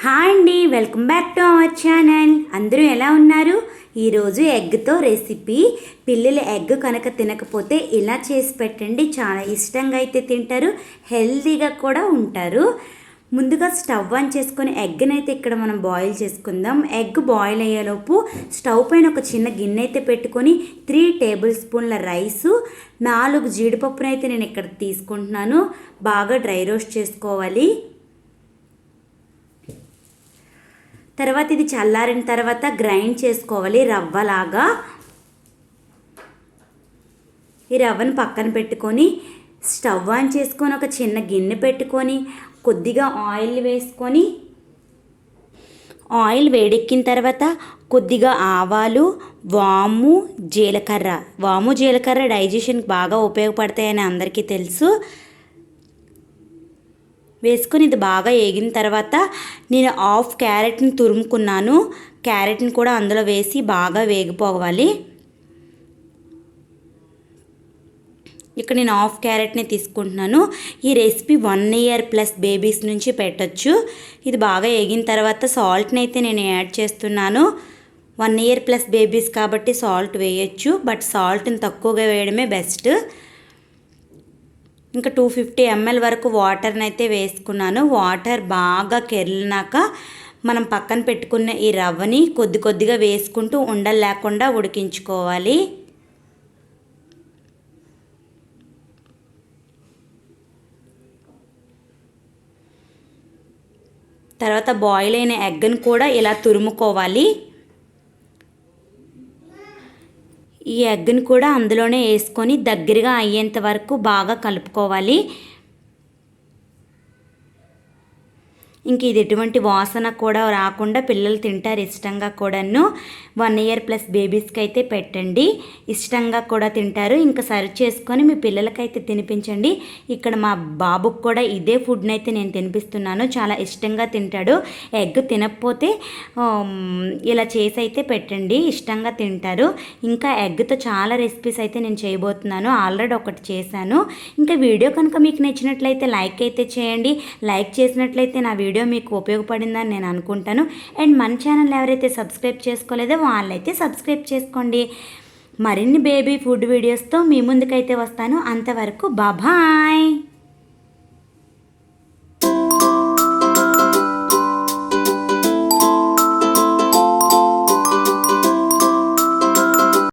Hi అండి, welcome back to our channel. అందరూ ఎలా ఉన్నారు? ఈరోజు ఎగ్తో రెసిపీ. పిల్లలు ఎగ్ కనుక తినకపోతే ఇలా చేసి పెట్టండి, చాలా ఇష్టంగా అయితే తింటారు, హెల్తీగా కూడా ఉంటారు. ముందుగా స్టవ్ ఆన్ చేసుకొని ఎగ్ని అయితే ఇక్కడ మనం బాయిల్ చేసుకుందాం. ఎగ్ బాయిల్ అయ్యేలోపు స్టవ్ పైన ఒక చిన్న గిన్నె అయితే పెట్టుకొని 3 టేబుల్ స్పూన్ల రైసు, 4 జీడిపప్పును అయితే నేను ఇక్కడ తీసుకుంటున్నాను. బాగా డ్రై రోస్ట్ చేసుకోవాలి. తర్వాత ఇది చల్లారిన తర్వాత గ్రైండ్ చేసుకోవాలి రవ్వలాగా. ఈ రవ్వను పక్కన పెట్టుకొని స్టవ్ ఆన్ చేసుకొని ఒక చిన్న గిన్నె పెట్టుకొని కొద్దిగా ఆయిల్ వేసుకొని, ఆయిల్ వేడెక్కిన తర్వాత కొద్దిగా ఆవాలు, వాము జీలకర్ర డైజెషన్కి బాగా ఉపయోగపడతాయని అందరికీ తెలుసు. వేసుకొని ఇది బాగా వేగిన తర్వాత నేను హాఫ్ క్యారెట్ని తురుముకున్నాను. క్యారెట్ని కూడా అందులో వేసి బాగా వేగిపోవాలి. ఇక్కడ నేను హాఫ్ క్యారెట్ని తీసుకుంటున్నాను. ఈ రెసిపీ 1 ఇయర్ ప్లస్ బేబీస్ నుంచి పెట్టచ్చు. ఇది బాగా వేగిన తర్వాత సాల్ట్ని అయితే నేను యాడ్ చేస్తున్నాను. 1 ఇయర్ ప్లస్ బేబీస్ కాబట్టి సాల్ట్ వేయచ్చు, బట్ సాల్ట్ని తక్కువగా వేయడమే బెస్ట్. ఇంకా 250 ml వరకు వాటర్ని అయితే వేసుకున్నాను. వాటర్ బాగా కెరిలినాక మనం పక్కన పెట్టుకున్న ఈ రవ్వని కొద్ది కొద్దిగా వేసుకుంటూ ఉండలు లేకుండా ఉడికించుకోవాలి. తర్వాత బాయిల్ అయిన ఎగ్ని కూడా ఇలా తురుముకోవాలి. ఈ ఎగ్ని కూడా అందులోనే వేసుకొని దగ్గరగా అయ్యేంత వరకు బాగా కలుపుకోవాలి. ఇంక ఇది ఎటువంటి వాసన కూడా రాకుండా పిల్లలు తింటారు ఇష్టంగా కూడాను. 1 ఇయర్ ప్లస్ బేబీస్కి అయితే పెట్టండి, ఇష్టంగా కూడా తింటారు. ఇంకా సర్వ్ చేసుకొని మీ పిల్లలకైతే తినిపించండి. ఇక్కడ మా బాబుకు కూడా ఇదే ఫుడ్ని అయితే నేను తినిపిస్తున్నాను, చాలా ఇష్టంగా తింటాడు. ఎగ్ తినకపోతే ఇలా చేసి అయితే పెట్టండి, ఇష్టంగా తింటారు. ఇంకా ఎగ్తో చాలా రెసిపీస్ అయితే నేను చేయబోతున్నాను, ఆల్రెడీ ఒకటి చేశాను. ఇంకా వీడియో కనుక మీకు నచ్చినట్లయితే లైక్ అయితే చేయండి. లైక్ చేసినట్లయితే నా వీడియో మీకు ఉపయోగపడిందని నేను అనుకుంటాను. అండ్ మన ఛానల్ ఎవరైతే సబ్స్క్రైబ్ చేసుకోలేదో వాళ్ళైతే సబ్స్క్రైబ్ చేసుకోండి. మరిన్ని బేబీ ఫుడ్ వీడియోస్తో మీ ముందుకైతే వస్తాను. అంతవరకు బాయ్.